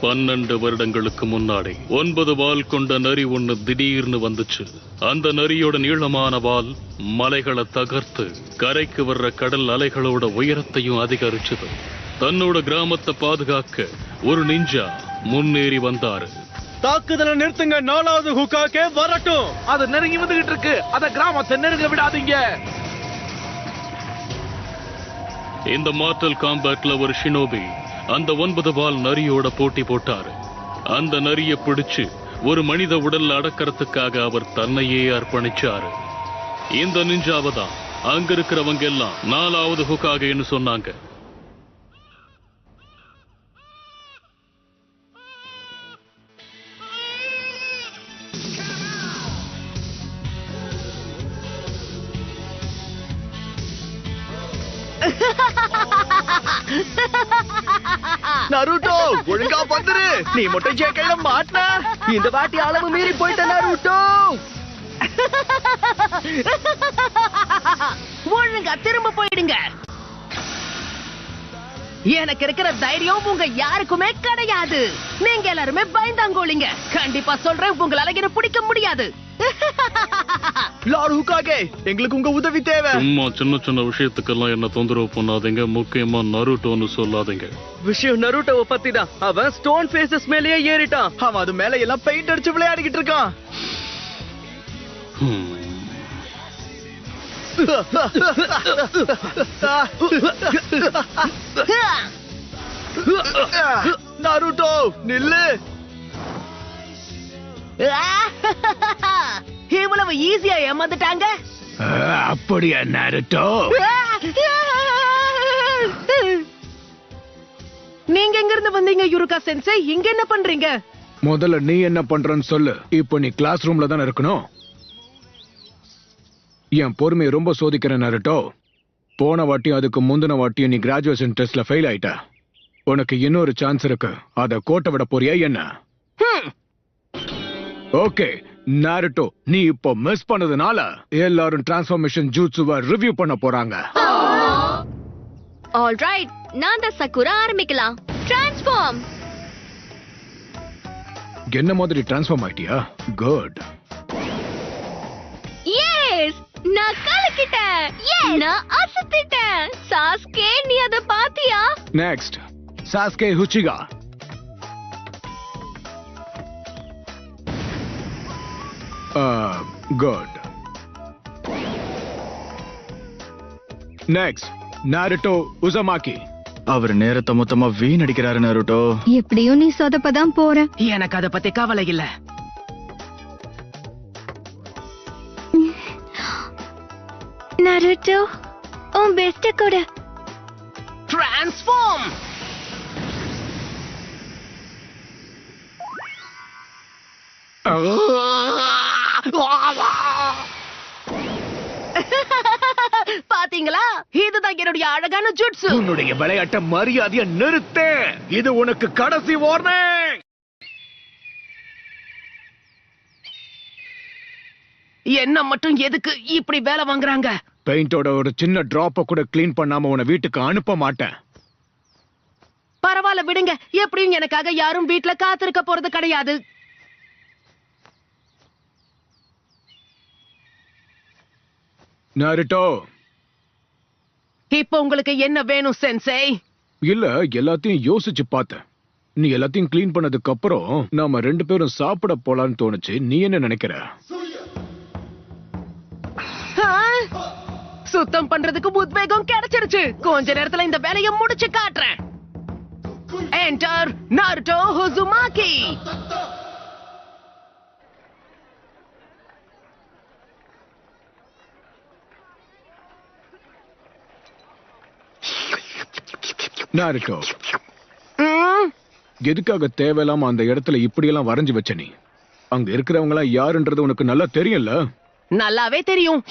12 வருடங்களுக்கு முன்னாடி 9 வால் கொண்ட நரி ஒண்ணு திடீர்னு வந்துச்சு. அந்த நரியோட நீளமான வால் மலைகளை தகர்த்து கரைக்கு வர்ற கடல் அலைகளோட உயரத்தையும் அதிகரிச்சது. தன்னோட கிராமத்தை பாதுகாக்க ஒரு நிஞ்சா முன்னேறி வந்தாரு. தாக்குதலை நிறுத்துங்க, 4வது ஹுக்காகே வரட்டும். அது நெருங்கி வந்துகிட்டு இருக்கு. அத கிராமத்தை நெருங்க விடாதீங்க. இந்த மார்டல் காம்பேட்ல ஒரு ஷினோபி அந்த 9 வால் நரியோட போட்டி போட்டாரு. அந்த நரியை பிடிச்சு ஒரு மனித உடல்ல அடக்கிறதுக்காக அவர் தன்னையே அர்ப்பணிச்சாரு. இந்த நிஞ்சாவை தான் அங்க இருக்கிறவங்க எல்லாம் 4வது ஹுக்காகேன்னு சொன்னாங்க. நருட்டோ, ஒழுங்கா வந்துரு. நீ மட்டும் ஜெயிக்கல மாட்டா. இந்த வாட்டி அளவு மீறி போயிட்ட நருட்டோ. ஒழுங்கா திரும்ப போயிடுங்க. எனக்கு இருக்கிற தைரியம் உங்க யாருக்குமே கிடையாது. நீங்க எல்லாருமே பயந்தாங்கோலிங்க. கண்டிப்பா சொல்றேன், உங்களால என்ன பிடிக்க முடியாது. லார்ட் ஹுக்காகே, எங்களுக்கு உங்க உதவி தேவை. சும்மா சின்ன சின்ன விஷயத்துக்கெல்லாம் என்ன தொந்தரவு பண்ணாதீங்க. முக்கியமா நருட்டோன்னு சொல்லாதீங்க. விஷயம் நருட்டோவை பத்தி தான். அவன் ஸ்டோன் ஃபேசஸ் மேலேயே ஏறிட்டான். அவன் அது மேல எல்லாம் பெயிண்ட் அடிச்சு விளையாடிக்கிட்டு இருக்கான். நருட்டோ நில்லு. இவ்வளவு ஈஸியா ஏமாந்துட்டாங்க. அப்படியா நருட்டோ? நீங்க எங்க இருந்து வந்தீங்க யுருகா சென்சே? இங்க என்ன பண்றீங்க? முதல்ல நீ என்ன பண்றன்னு சொல்லு. இப்போ நீ கிளாஸ் ரூம்ல தான் இருக்கணும். என் பொறுமையை ரொம்ப சோதிக்கிற நருட்டோ. போன வாட்டியும் அதுக்கு முந்தின வாட்டியும் நீ கிராஜுவேஷன் டெஸ்ட்ல ஃபெயில் ஆயிட்ட. உனக்கு இன்னொரு சான்ஸ் இருக்கு. அத கோட்டை விட போறியா என்ன? ஓகே நாருட்டோ, நீ இப்போ மிஸ் பண்ணதுனால எல்லாரும் டிரான்ஸ்ஃபர்மேஷன் ஜூட்சுவை ரிவ்யூ பண்ண போறாங்க. ஆல்ரைட், நான் தான் சக்குரா ஆரம்பிக்கலாம். டிரான்ஸ்ஃபார்ம். என்ன மாதிரி டிரான்ஸ்ஃபார்ம் ஆயிட்டியா? குட். எஸ், நான் கலக்கிட்டேன். நான் அசத்திட்டேன். சாஸ்கே, நீ அத பாத்தியா? Next Sasuke Uchiha. Good. Next Naruto Uzumaki. அவர் நேரத்தை மொத்தமா வீணடிக்கிறாரு நருட்டோ. எப்படியும் நீ சொதப்பதான் போற. எனக்கு அத பத்தி கவலை இல்ல. நருட்டோ, உன் பெஸ்ட் கூட. டிரான்ஸ்ஃபார்ம். பாத்தீங்களா? இதுதான் என்னுடைய அழகான ஜுட்சு. உன்னுடைய விளையாட்ட மரியாதைய நிறுத்து. இது உனக்கு கடைசி வார்னிங். என்ன மட்டும் எதுக்கு இப்படி வேலை வாங்குறாங்க? பெயிண்டோட ஒரு சின்ன டிராப்ப கூட கிளீன் பண்ணாம உன்னை வீட்டுக்கு அனுப்ப மாட்டேன். பரவாயில்ல விடுங்க. எப்படியும் எனக்காக யாரும் வீட்டுல காத்திருக்க போறது கிடையாது. நாருட்டோ, இப்போ உங்களுக்கு என்ன வேணும் சென்சே? இல்ல, எல்லாத்தையும் யோசிச்சு பார்த்தேன். நீ எல்லாத்தையும் கிளீன் பண்ணதுக்கு அப்புறம் நாம 2 பேரும் சாப்பிட போலான்னு தோணுச்சு. நீ என்ன நினைக்கிற? சுத்தம் பண்றதுக்கு உத்வேகம் கிடைச்சிருச்சு. கொஞ்ச நேரத்துல இந்த வேலையை முடிச்சு காட்டுறேன். Enter நாருட்டோ Uzumaki. நாருட்டோ, எதுக்காக தேவையில்லாம அந்த இடத்துல இப்படியெல்லாம் வரைஞ்சு வச்ச நீ? அங்க இருக்கிறவங்க எல்லாம் யாருன்றது உனக்கு நல்லா தெரியும்ல? நல்லாவே தெரியும்.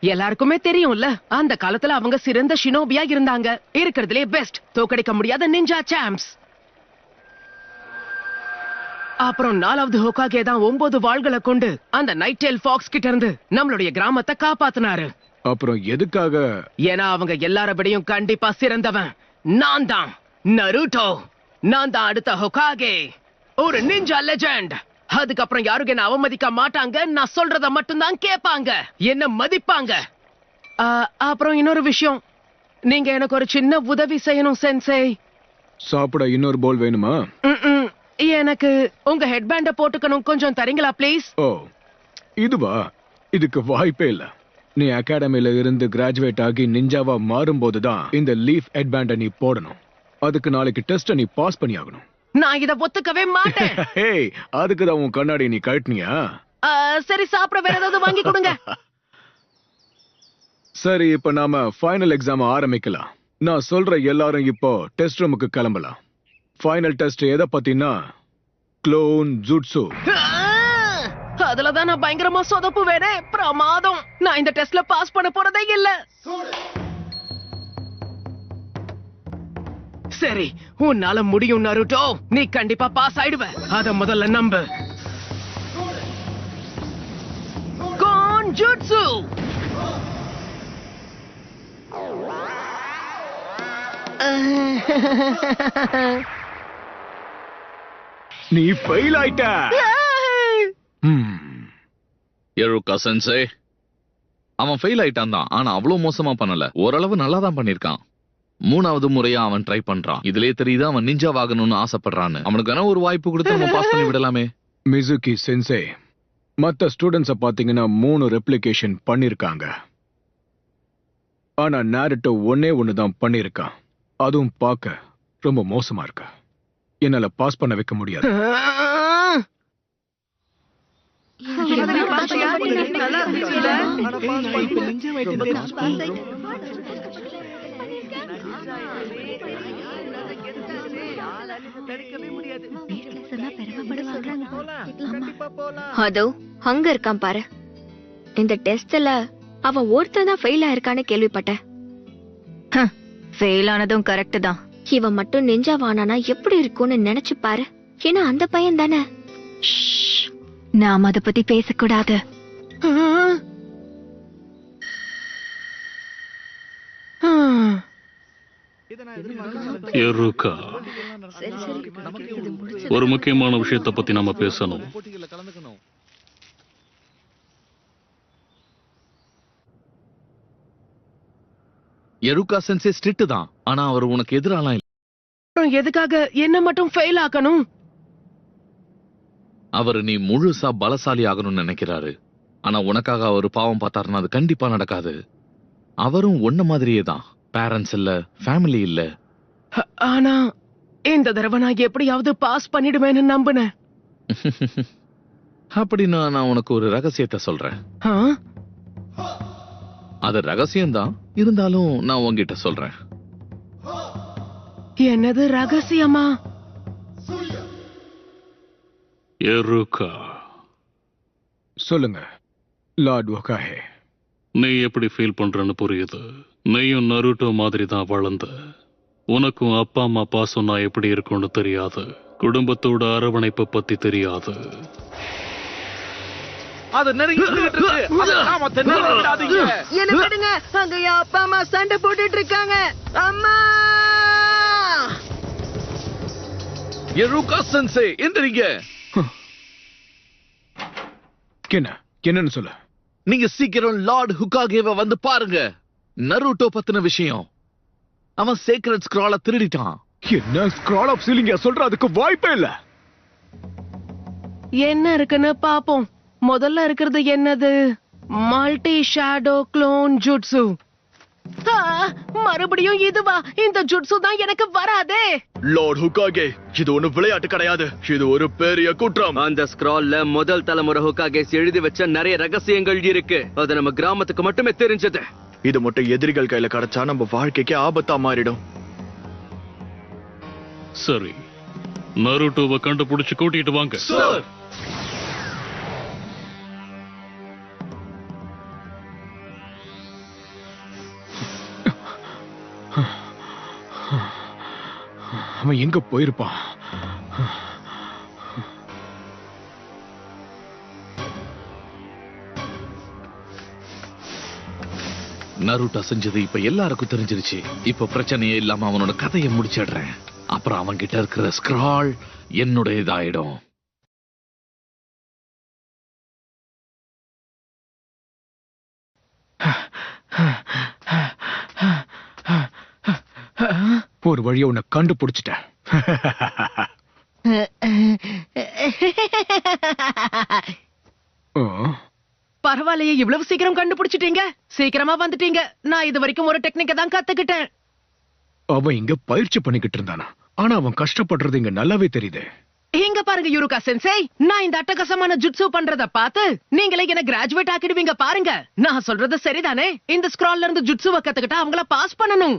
எல்லாருக்குமே தெரியும்ல, அந்த காலத்துல அவங்க சிறந்த ஷினோபியா இருந்தாங்க. இருக்கிறதுலே பெஸ்ட், தோக்கடிக்க முடியாத நிஞ்சா சாம்ப்ஸ். அப்புறம் 4வது ஹோகாகே தான் 9 வாள்களை கொண்டு அந்த நைட் டெயில் ஃபாக்ஸ் கிட்ட இருந்து நம்மளுடைய கிராமத்தை காப்பாத்தினாரு. அப்புறம் எதுக்காக? ஏன்னா அவங்க எல்லார விடையும் கண்டிப்பா சிறந்தவன் நான் தான். நருட்டோ, நான் தான் அடுத்த ஹொகாகே, ஒரு நிஞ்சா லெஜெண்ட். அதுக்கப்புறம் யாரும் என்ன அவமதிக்க மாட்டாங்க. நான் சொல்றத மட்டும்தான் கேட்பாங்க, என்ன மதிப்பாங்க. அப்புறம் இன்னொரு விஷயம், நீங்க எனக்கு ஒரு சின்ன உதவி செய்யணும் சென்சே. சாப்பிட இன்னொரு போல் வேணுமா? எனக்கு உங்க ஹெட்பேண்ட போட்டுக்கணும், கொஞ்சம் தரீங்களா ப்ளீஸ்? ஓ, இதுவா? இதுக்கு வாய்ப்பே இல்ல. நீ அகாடமில இருந்து கிராஜுவேட் ஆகி நிஞ்சாவா மாறும்போதுதான் இந்த லீஃப் ஹெட்பேண்ட நீ போடணும். அதுக்கு நாளைக்கு டெஸ்ட நீ பாஸ் பண்ணி ஆகணும். நான் இத ஒத்துக்கவே மாட்டேன். ஹேய், அதுக்கு தான் உன் கண்ணாடி நீ கழட்டினியா? சரி, சாப்பிட வேற ஏதாவது வாங்கி கொடுங்க. சரி, இப்ப நாம ஃபைனல் எக்ஸாம் ஆரம்பிக்கலாம். நான் சொல்ற எல்லாரும் இப்போ டெஸ்ட் ரூமுக்கு கிளம்பலாம். ஃபைனல் டெஸ்ட் எதை பத்தினா க்ளோன் ஜுட்சு. அதுலதான் நான் பயங்கரமா சொதப்பு வேறே. பிரமாதம். நான் இந்த டெஸ்ட்ல பாஸ் பண்ண போறதே இல்ல. சரி, உன்னால முடியும் நருட்டோ. நீ கண்டிப்பா பாஸ் ஆயிடுவ, அத முதல்ல நம்பு. கோன்ஜுட்சு. நீ ஃபெயில் ஆயிட்ட. எருக்கா சென்சே, அவன் ஃபெயில் ஆயிட்டான் தான். ஆனா அவ்வளவு மோசமா பண்ணல, ஓரளவு நல்லா தான் பண்ணிருக்கான். 3வது முறையா அவன் ட்ரை பண்றான். இதுலயே தெரியுது அவன் நிஞ்சாவாகணும்னு ஆசைப்படுறான்னு. அவனுக்கு ஒரு வாய்ப்பு கொடுத்து நம்ம பாஸ் பண்ணி விடலாமே. மிசுகி சென்சே, மத்த ஸ்டூடெண்ட்ஸ பாத்தீங்கன்னா 3 ரெப்ளிகேஷன் பண்ணிருக்காங்க. ஆனா நாருட்டோ ஒன்னே ஒண்ணுதான் பண்ணிருக்கான். அதுவும் பார்க்க ரொம்ப மோசமா இருக்கு. என்னால பாஸ் பண்ண வைக்க முடியாது. அதோ அங்க இருக்கான் பாரு. இந்த டெஸ்ட்ல அவன் ஒருத்தன் தான் ஃபெயில் ஆயிருக்கான்னு கேள்விப்பட்டேன். ஃபெயில் ஆனதும் கரெக்ட் தான். இவன் மட்டும் நெஞ்சாவானா எப்படி இருக்கும்னு நினைச்சு பாரு. ஏன்னா அந்த பையன் தானே. நாம அத பத்தி பேசக்கூடாது. எருக்கா, ஒரு முக்கியமான விஷயத்தை பத்தி நாம பேசணும். எருக்கா சென்சே ஸ்ட்ரிக்ட் தான். ஆனா அவர் உனக்கு எதிராலாம் இல்ல. எதுக்காக என்ன மட்டும் ஃபெயில் ஆக்கணும்? அவர் நீ முழுசா பலசாலி ஆகணும்னு நினைக்கிறாரு. ஆனா உனக்காக அவர் பாவம் பார்த்தாருன்னா அது கண்டிப்பா நடக்காது. அவரும் ஒன்ன மாதிரியே தான். பேரண்ட்ஸ் இல்ல, ஃபேமிலி இல்ல. ஆனா இந்த தடவை நான் எப்படியாவது பாஸ் பண்ணிடுவேன்னு நம்பினேன். அப்படின்னா நான் உனக்கு ஒரு ரகசியத்தை சொல்றேன். அது ரகசியம்தான், இருந்தாலும் நான் உன்கிட்ட சொல்றேன். என்னது ரகசியமா? எருக்கா, சொல்லுங்க லார்ட் ஒகாஹே. நீ எப்படி ஃபீல் பண்றன்னு புரியுது. நீயும் நருட்டோ மாதிரி தான் வளர்ந்த. உனக்கும் அப்பா அம்மா பாசம் நான் எப்படி இருக்கும்னு தெரியாது. குடும்பத்தோட அரவணைப்பை பத்தி தெரியாது. அது என்ன விடுங்க, அங்க என் அப்பா அம்மா சண்டை போட்டுட்டு இருக்காங்க. அம்மா! எருக்கா சென்சே, எந்திரிங்க. என்னன்னு சொல்ல? நீங்க சீக்கிரம் லார்ட் ஹுகாகேவை வந்து பாருங்க. நருட்டோ பத்தின விஷயம். அவன் சீக்ரெட் ஸ்க்ரால திருடிட்டான். என்ன ஸ்க்ரால் ஆஃப் சீலிங்க சொல்ற? அதுக்கு வாய்ப்பே இல்ல. என்ன இருக்குன்னு பாப்போம். முதல்ல இருக்கிறது என்னது? Multi shadow clone jutsu. மறுபடியும் இதுவா? இந்த ஜுட்சு தான் எனக்கு வராதே. லார்ட் ஹுகாகே, இது ஒண்ணு விளையாட்டு கிடையாது. இது ஒரு பெரிய குற்றம். அந்த ஸ்க்ரால்ல முதல் தலைமுறை ஹுகாகேஸ் எழுதி வச்ச நிறைய ரகசியங்கள் இருக்கு. அது நம்ம கிராமத்துக்கு மட்டுமே தெரிஞ்சது. இது மட்டும் எதிரிகள் கையில கிடைச்சா நம்ம வாழ்க்கைக்கு ஆபத்தா மாறிடும். சரி, நருட்டோவை கண்டுபிடிச்சு கூட்டிட்டு வாங்க. அவன் எங்க போயிருப்பான்? நருட்டோ செஞ்சது இப்ப எல்லாருக்கும் தெரிஞ்சிருச்சு. இப்ப பிரச்சனையே இல்லாம அவனோட கதையை முடிச்சிடுறேன். அப்புறம் அவன் கிட்ட இருக்கிற ஸ்க்ரால் என்னுடையதாயிடும். ஒரு வழியை உன்னை கண்டுபிடிச்சிட்டேன். பரவாயில்லையே, இவ்வளவு சீக்கிரம் கண்டுபிடிச்சிட்டீங்க. சீக்கிரமா வந்துட்டீங்க. நான் இது வரைக்கும் ஒரு டெக்னிக்கை தான் கத்துக்கிட்டேன். அவன் இங்க பயிற்சி பண்ணிக்கிட்டு இருந்தானா, ஆனா அவன் கஷ்டப்படுறது இங்க நல்லாவே தெரியுது. இங்க பாருங்க யுருகா சென்சை, நான் இந்த அட்டகாசமான ஜுட்சு பண்றத பார்த்து நீங்களே என்ன கிராஜுவேட் ஆக்கிடுவீங்க பாருங்க. நான் சொல்றது சரிதானே? இந்த ஸ்க்ரால்ல இருந்து ஜுட்சுவை கத்துக்கிட்டா அவங்கள பாஸ் பண்ணணும்.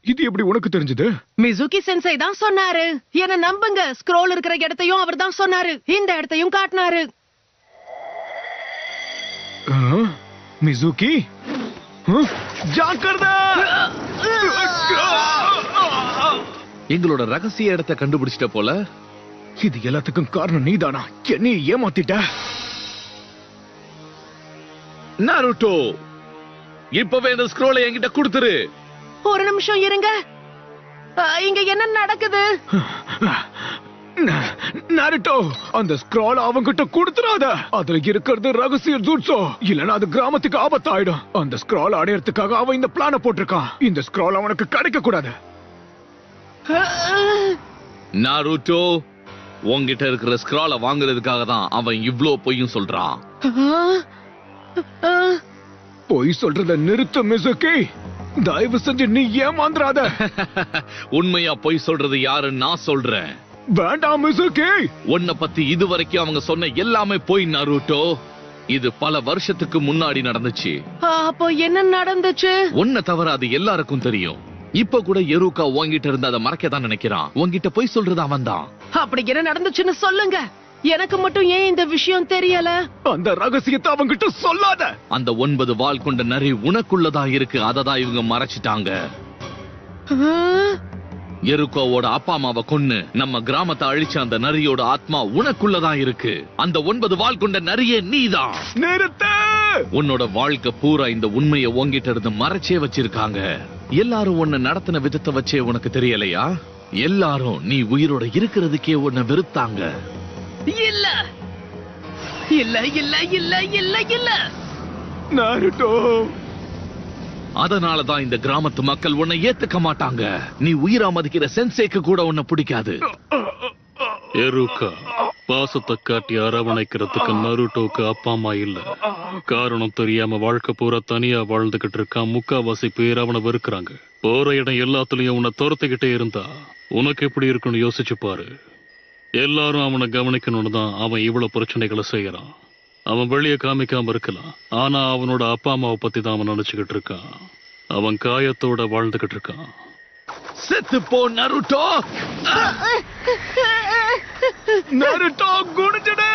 இது எப்படி உனக்கு தெரிஞ்சது? மிசுகி சென்சை தான் சொன்னாரு. என்ன நம்புங்க, ஸ்க்ரோல் இருக்கிற இடத்தையும் அவர் தான் சொன்னாரு, இந்த இடத்தையும் காட்டினாரு. மிசுகி, ஜாக்கிரதை! எங்களோட ரகசிய இடத்தை கண்டுபிடிச்சிட்ட போல. இது எல்லாத்துக்கும் காரணம் நீதானா? என்னைய ஏமாத்திட்ட. நருட்டோ, இப்பவே இந்த ஸ்க்ரோலை என்கிட்ட கொடுத்துரு. ஒரு நிமிஷம் இருங்க. இங்க என்ன நடக்குது? நருட்டோ, அந்த ஸ்க்ரால் அவங்கிட்ட கொடுத்துறாத. அதுல இருக்கிறது ரகசிய ஜுட்சு. இல்லனா அது கிராமத்துக்கு ஆபத்தாயிடும். அந்த ஸ்க்ரால் அடையறதுக்காக அவன் இந்த பிளான போட்டிருக்கான். இந்த ஸ்க்ரால் அவனுக்கு கிடைக்க கூடாது. நருட்டோ, உன்கிட்ட இருக்கிற ஸ்க்ராலை வாங்குறதுக்காக தான் அவன் இவ்ளோ பொய்யும் சொல்றான். பொய் சொல்றத நிறுத்து மிசுகி. தயவு செஞ்சு நீ ஏமாந்துறாத. உண்மையா பொய் சொல்றது யாருன்னு நான் சொல்றேன். வேண்டாம் மிசுகி. உன்னை பத்தி இதுவரைக்கும் அவங்க சொன்ன எல்லாமே பொய் நருட்டோ. இது பல வருஷத்துக்கு முன்னாடி நடந்துச்சு. அப்போ என்ன நடந்துச்சு? உன்னை தவிர அது எல்லாருக்கும் தெரியும். இப்ப கூட எருக்கா உன்கிட்ட இருந்து அதை மறைக்கதான் நினைக்கிறான். உன்கிட்ட பொய் சொல்றது அவன் தான். அப்படி என்ன நடந்துச்சுன்னு சொல்லுங்க. எனக்கு மட்டும் ஏன் இந்த விஷயம் தெரியல? அந்த ரகசியத்தை அவங்கிட்ட சொல்லாத. அந்த 9 வால் கொண்ட நரி உனக்குள்ளதான் இருக்கு. அததான் இவங்க மறைச்சிட்டாங்க. எருக்கோவோட அப்பா அம்மாவை கொன்னு நம்ம கிராமத்தை அழிச்ச அந்த நரியோட ஆத்மா உனக்குள்ளதான் இருக்கு. அந்த 9 வால் கொண்ட நரியே நீதான். நிறுத்து. உன்னோட வாழ்க்கை பூரா இந்த உண்மையை உன்கிட்ட இருந்து மறைச்சே வச்சிருக்காங்க. எல்லாரும் உன்னை நடத்தின விதத்தை வச்சே உனக்கு தெரியலையா? எல்லாரும் நீ உயிரோட இருக்கிறதுக்கே உன்னை வெறுத்தாங்க. இல்ல இல்ல இல்ல இல்ல இல்ல இல்ல நருட்டோ, அதனாலதான் இந்த கிராமத்து மக்கள் உன்னை ஏத்துக்க மாட்டாங்க. நீ உயிரா மதிக்கிற சென்சேக்கு கூட உன்னை பிடிக்காது. எருக்கா, பாசத்தை காட்டி அரவணைக்கிறதுக்கு நருட்டோக்கு அப்பா அம்மா இல்ல. காரணம் தெரியாம வாழ்க்கை பூரா தனியா வாழ்ந்துகிட்டு இருக்கான். முக்காவாசி பேர் அவனை வெறுக்கிறாங்க. போற இடம் எல்லாத்துலயும் உன்னை துரத்துக்கிட்டே இருந்தா உனக்கு எப்படி இருக்குன்னு யோசிச்சு பாரு. எல்லாரும் அவனை கவனிக்கணும்னு தான் அவன் இவ்வளவு பிரச்சனைகளை செய்யறான். அவன் வெளியே காமிக்காம இருக்கலாம், ஆனா அவனோட அப்பா அம்மாவை பத்தி தான் அவன் நினைச்சுக்கிட்டு இருக்கான். அவன் காயத்தோட வாழ்ந்துகிட்டு இருக்கான். செத்து போ நருட்டோ. நருட்டோ, குடிச்சிடு.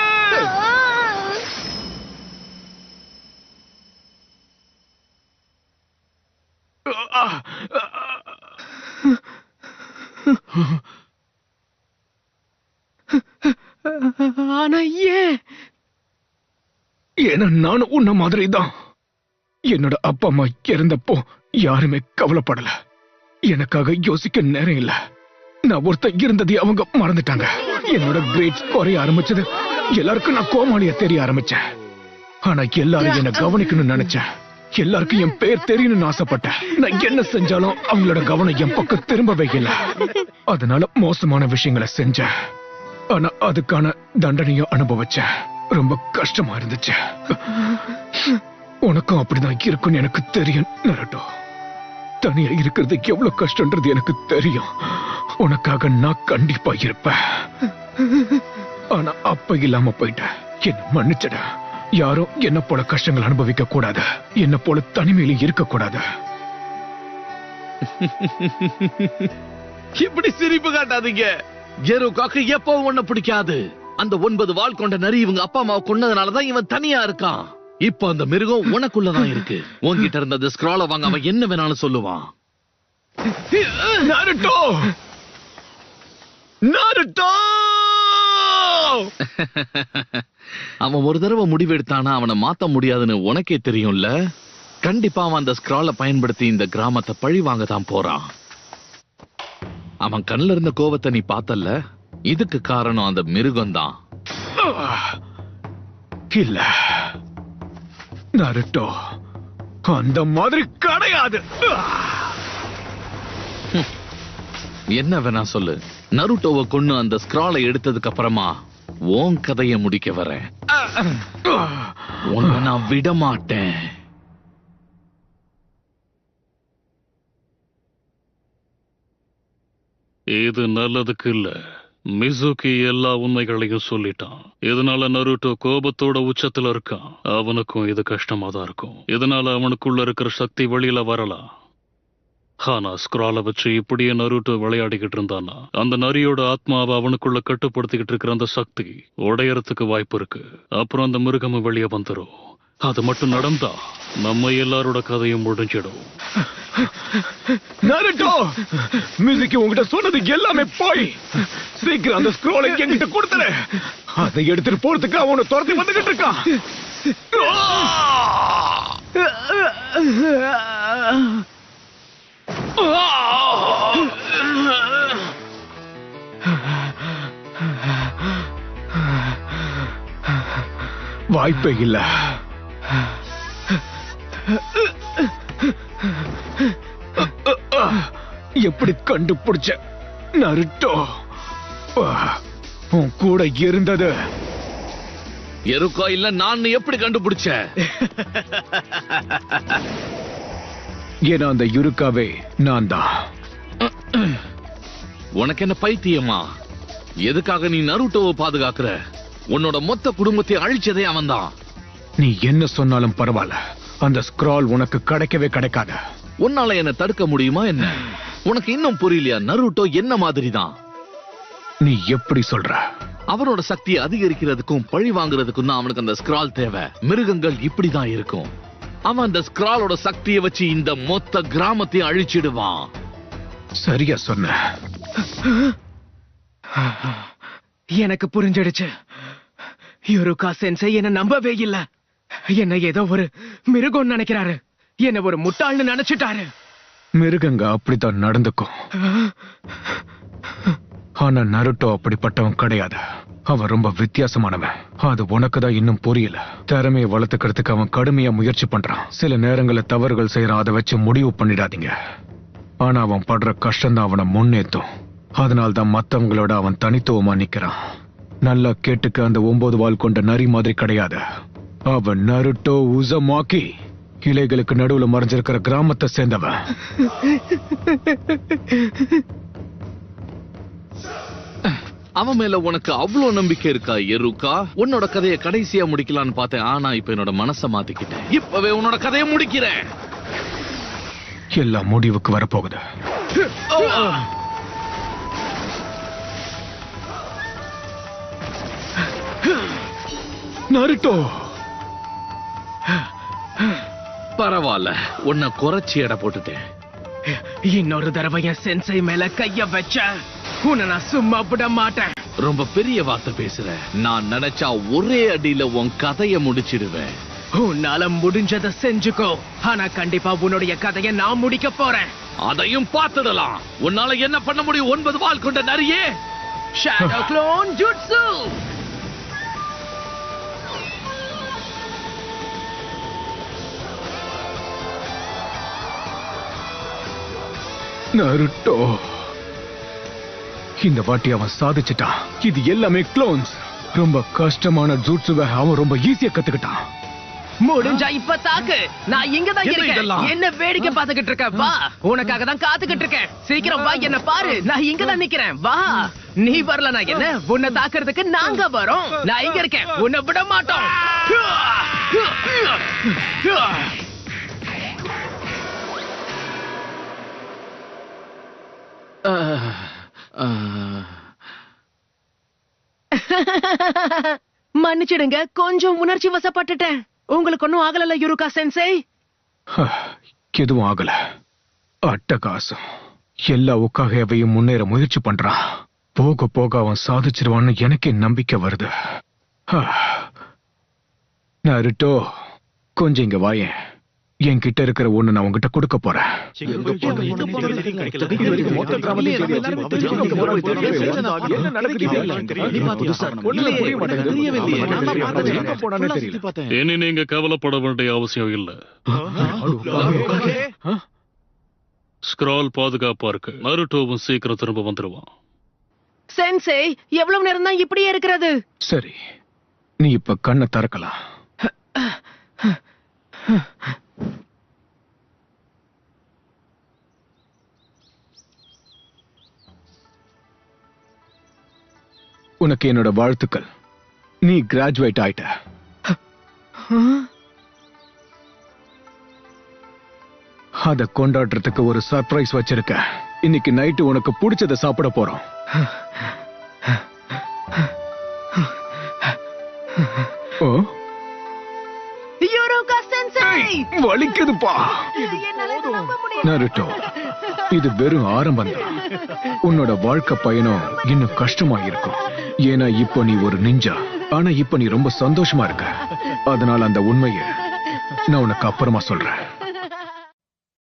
ஆனா ஏன்? ஏன்னா நானும் உன்ன மாதிரி தான். என்னோட அப்பா அம்மா இறந்தப்போ யாருமே கவலைப்படல. எனக்காக யோசிக்க நேரம் இல்ல. நான் ஒருத்தன் இருந்ததை அவங்க மறந்துட்டாங்க. என்னோட கிரேட்ஸ் குறைய ஆரம்பிச்சது. எல்லாருக்கும் நான் கோமாளியா தெரிய ஆரம்பிச்சேன். ஆனா எல்லாரும் என்ன கவனிக்கணும்னு நினைச்சேன். எல்லாருக்கும் என் பேர் தெரியணும்னு ஆசைப்பட்டேன். நான் என்ன செஞ்சாலும் அவங்களோட கவனம் என் பக்கம் திரும்பவே இல்லை. அதனால மோசமான விஷயங்களை செஞ்சேன். ஆனா அதுக்கான தண்டனையும் அனுபவிச்சேன். ரொம்ப கஷ்டமா இருந்துச்சு. உனக்கும் அப்படிதான் இருக்குன்னு எனக்கு தெரியும் நருட்டோ. தனியா இருக்கிறது எவ்வளவு கஷ்டம்ன்றது எனக்கு தெரியும். உனக்காக நான் கண்டிப்பா இருப்பேன். ஆனா அப்ப இல்லாம போயிட்டேன். என்ன மன்னிச்சிட. யாரும் என்ன போல கஷ்டங்கள் அனுபவிக்க கூடாது. என்ன போல தனிமையில இருக்க கூடாது. இப்படி சிரிப்பு காட்டாதீங்க. எருக்காக்கு எப்பவும் ஒண்ணு பிடிக்காது. அந்த 9 வால் கொண்ட நரி இவங்க அப்பா அம்மாவை கொன்னதுனாலதான் இவன் தனியா இருக்கான். இப்ப அந்த மிருகம் உனக்குள்ளதான் இருக்கு. உன்கிட்ட இருந்த அந்த ஸ்க்ராலை வாங்க அவன் என்ன வேணாலும் சொல்லுவான். Naruto, Naruto. அவன் ஒரு தடவை முடிவெடுத்தானா அவனை மாத்த முடியாதுன்னு உனக்கே தெரியும்ல. கண்டிப்பா அவன் அந்த ஸ்க்ரால பயன்படுத்தி இந்த கிராமத்தை பழி வாங்க தான் போறான். அவன் கண்ணுல இருந்த கோவத்தை நீ பார்த்தல்ல, இதுக்கு காரணம் அந்த மிருகம்தான். இல்ல நருட்டோ, அந்த மாதிரி கிடையாது. என்ன வேணா சொல்லு, நருட்டோவை கொன்னு அந்த ஸ்க்ராலை எடுத்ததுக்கு அப்புறமா உன் கதையை முடிக்க வரேன். உன்னை நான் விட மாட்டேன். இது நல்லதுக்கு இல்ல. மிசுகி எல்லா உண்மைகளையும் சொல்லிட்டான். இதனால நருட்டோ கோபத்தோட உச்சத்துல இருக்கான். அவனுக்கும் இது கஷ்டமா தான் இருக்கும். இதனால அவனுக்குள்ள இருக்கிற சக்தி வெளியில வரலாம். ஆனா ஸ்க்ரால வச்சு இப்படியே நருட்டோ விளையாடிக்கிட்டு இருந்தானா, அந்த நரியோட ஆத்மாவை அவனுக்குள்ள கட்டுப்படுத்திக்கிட்டு இருக்கிற அந்த சக்தி உடையறதுக்கு வாய்ப்பு இருக்கு. அப்புறம் அந்த மிருகமும் வெளியே வந்துடும். அது மட்டும் நடந்தா நம்ம எல்லாரோட கதையும் முடிஞ்சிடும். நருட்டோ, மியூசிக் உங்ககிட்ட சொன்னது எல்லாமே போய். சீக்கிரம் அந்த ஸ்க்ரோலை என்கிட்ட கொடுத்துரு. அதை எடுத்துட்டு போறதுக்கு அவனை துரத்தி வந்துகிட்டு இருக்கான். வாய்ப்பே இல்ல. எப்படி கண்டுபிடிச்ச நருட்டோ? உன் கூட இருந்தது எருக்கா இல்ல நான் எப்படி கண்டுபிடிச்ச? ஏன்னா அந்த யுருக்காவே நான் தான். உனக்கு என்ன பைத்தியமா? எதுக்காக நீ நருட்டோவை பாதுகாக்கிற? உன்னோட மொத்த குடும்பத்தை அழிச்சதே அவன்தான். நீ என்ன சொன்னாலும் பரவாயில்ல, அந்த ஸ்க்ரால் உனக்கு கிடைக்கவே கிடைக்காது. உன்னால என்ன தடுக்க முடியுமா என்ன? உனக்கு இன்னும் புரியலையா? நருட்டோ என்ன மாதிரி தான். நீ எப்படி சொல்ற? அவனோட சக்தியை அதிகரிக்கிறதுக்கும் பழி வாங்குறதுக்கும் தான் அவனுக்கு அந்த ஸ்க்ரால் தேவை. மிருகங்கள் இப்படிதான் இருக்கும். அவன் அந்த ஸ்க்ராலோட சக்தியை வச்சு இந்த மொத்த கிராமத்தையும் அழிச்சிடுவான். சரியா சொன்ன. எனக்கு புரிஞ்சிடுச்சு. யுருகா சென்சை என்ன நம்பவே இல்ல. என்ன ஏதோ ஒரு மிருகம் நினைக்கிறாரு. என்ன ஒரு முட்டாள்னு நினைச்சிட்டாரு. மிருகங்க அப்படித்தான் நடந்துக்கும். ஆனா நருட்டோ அப்படிப்பட்டவன் கிடையாது. அவன் ரொம்ப வித்தியாசமானவன். அது உனக்கு தான் இன்னும் புரியல. திறமையை வளர்த்துக்கிறதுக்கு அவன் கடுமையா முயற்சி பண்றான். சில நேரங்களில் தவறுகள் செய்யறான். அதை வச்சு முடிவு பண்ணிடாதீங்க. ஆனா அவன் படுற கஷ்டம் தான் அவனை முன்னேற்றும். அதனால்தான் மத்தவங்களோட அவன் தனித்துவமா நிக்கிறான். நல்லா கேட்டுக்க, அந்த 9 வால் கொண்ட நரி மாதிரி கிடையாது. அவன் நருட்டோ உசமாக்கி இலைகளுக்கு நடுவுல மறைஞ்சிருக்கிற கிராமத்தை சேர்ந்தவன். அவன் மேல உனக்கு அவ்வளவு நம்பிக்கை இருக்கா எருக்கா? உன்னோட கதையை கடைசியா முடிக்கலான்னு பார்த்தேன். ஆனா இப்ப என்னோட மனசை மாத்திக்கிட்டேன். இப்பவே உன்னோட கதையை முடிக்கிறேன். எல்லாம் முடிவுக்கு வரப்போகுது. நருட்டோ, பரவாயில்ல, உன்னை குறைச்சி எடை போட்டுட்டேன். இன்னொரு தடவை என் சென்சை மேல கைய வச்ச உன்னை நான் சும்மா விட மாட்டேன். ரொம்ப பெரிய வார்த்தை பேசுற. நான் நினைச்சா ஒரே அடியில உன் கதையை முடிச்சிடுவேன். உன்னால முடிஞ்சதை செஞ்சுக்கோ. ஆனா கண்டிப்பா உன்னுடைய கதையை நான் முடிக்க போறேன். அதையும் பார்த்துடலாம். உன்னால என்ன பண்ண முடியும்? 9 வால் கொண்ட நரியே. Shadow clone jutsu. நருட்டோ, இந்த வாட்டி அவன் சாதிச்சிட்டான். இது எல்லாமே க்ளோன்ஸ். ரொம்ப கஷ்டமான ஜூட்சுவை அவன் ரொம்ப ஈஸியா கத்துக்கிட்டான். முடிஞ்சா இப்ப தாக்கு. நான் இங்கதான் என்ன இருக்கேன். இதெல்லாம்? என்ன வேடிக்கை பார்த்துக்கிட்டு இருக்க? வா, உனக்காக தான் காத்துக்கிட்டு இருக்கேன். சீக்கிரம் வா, என்ன பாரு. நான் இங்கதான் நிக்கிறேன். வா. நீ வரலனா என்ன? உன்னை தாக்குறதுக்கு நாங்க வரோம். நான் இங்க இருக்கேன். உன்னை விட மாட்டோம். மன்னிச்சிடுங்க, கொஞ்சம் உணர்ச்சி வசப்பட்டுட்டேன். உங்களுக்கு ஒன்னும் ஆகல யுருகா சென்சை? எதுவும் ஆகல. அட்டகாசம். எல்லா உக்காகையவையும் முன்னேற முயற்சி பண்றான். போக போக அவன் சாதிச்சிருவான்னு எனக்கே நம்பிக்கை வருது. நருட்டோ, கொஞ்சம் இங்க வாயேன். என்கிட்ட இருக்கிற ஒண்ணு நான் உங்ககிட்ட கொடுக்க போறேன். இனி நீங்க கவலைப்பட வேண்டிய அவசியம் இல்ல. ஸ்க்ரால் பாதுகாப்பா இருக்கு. நருட்டோவும் சீக்கிரம் திரும்ப வந்துருவான். சென்சே, எவ்வளவு நேரம் தான் இப்படியே இருக்கிறது? சரி, நீ இப்ப கண்ணை திறக்கலாம். உனக்கு என்னோட வாழ்த்துக்கள். நீ கிராஜுவேட் ஆயிட்ட. அத கொண்டாடுறதுக்கு ஒரு சர்ப்ரைஸ் வச்சிருக்க. இன்னைக்கு நைட்டு உனக்கு பிடிச்சத சாப்பிட போறோம். ஓ, யூரோகா சென்சே! வலிக்குதுப்பா. என்னால இதை நம்ப முடியல. நருட்டோ, இது வெறும் ஆரம்பம்தான். உன்னோட வாழ்க்கை பயணம் இன்னும் கஷ்டமா இருக்கும். ஏன்னா இப்போ நீ ஒரு நிஞ்சா. ஆனா இப்ப நீ ரொம்ப சந்தோஷமா இருக்க. அதனால அந்த உண்மையை நான் உனக்கு அப்புறமா சொல்றேன்.